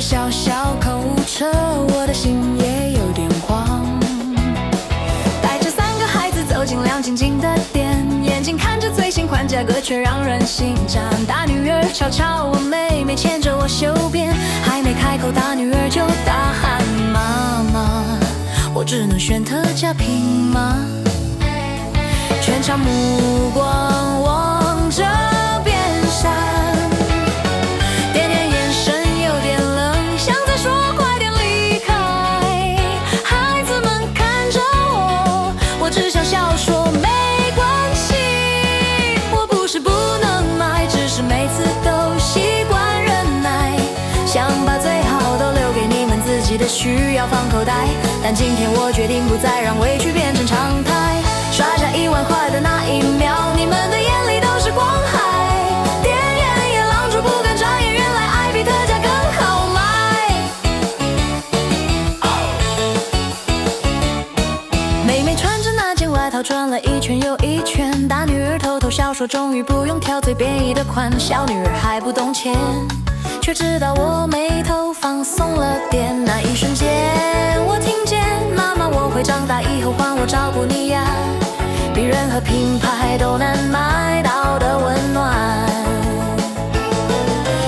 小小购物车，我的心也有点慌。带着3个孩子走进亮晶晶的店，眼睛看着最新款，价格却让人心颤。大女儿瞧瞧我妹妹，牵着我袖边，还没开口，大女儿就大喊妈妈，我只能选特价品吗？全场目光往这边闪，点点眼神有点冷，像在说快点离开。孩子们看着我，我只想笑说没关系。我不是不能买，只是每次都习惯忍耐，想把最好都留给你们，自己的需要放口袋。但今天我决定不再让委屈变成常态。刷下1万块的那一秒，你们的眼里都是光海，店员也愣住不敢眨眼，原来爱比特价更好买。妹妹穿着那件外套转了一圈又一圈，大女儿偷偷笑说终于不用挑最便宜的款，小女儿还不懂钱，却知道我眉头放松了点。那一瞬间我听见妈妈，我会长大以后换我照顾你呀，比任何品牌都难买到的温暖。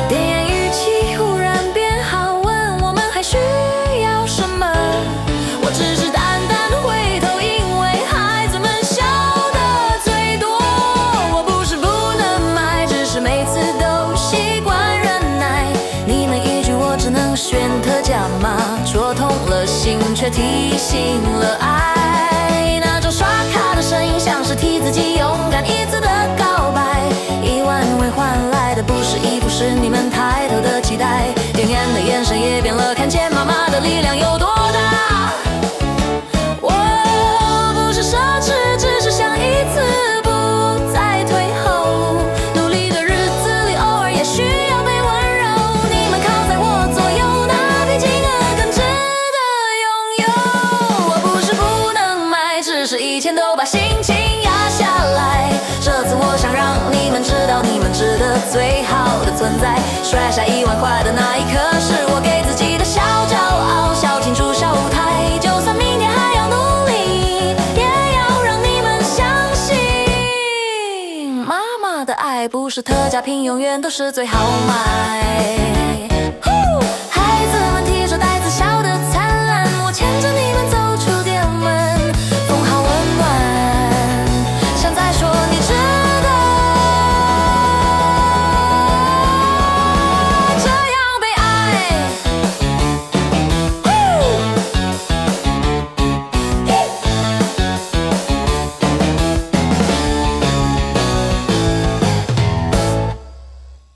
店员语气忽然变好，问我们还需要什么，我只是淡淡回头，因为孩子们笑得最多。我不是不能买，只是每次都习惯忍耐。你们一句我只能选特价码，戳痛了心，却提醒了爱。那种刷卡的声音像是替自己勇敢一次的告白，1万未换来的不是衣服，是你们抬头的期待。店员的眼神也变了，看见妈妈的力量有多大。我不是奢侈，只是想一次不再退后，努力的日子里偶尔也需要被温柔，你们靠在我左右，那比金额更值得拥有。我不是不能买，只是以前都把心情压下来，这次我想让你们知道，你们值得最好的存在。摔下1万块的那一刻，是我给自己的小骄傲，笑清楚小舞台，就算明天还要努力，也要让你们相信，妈妈的爱不是特价品，永远都是最好买。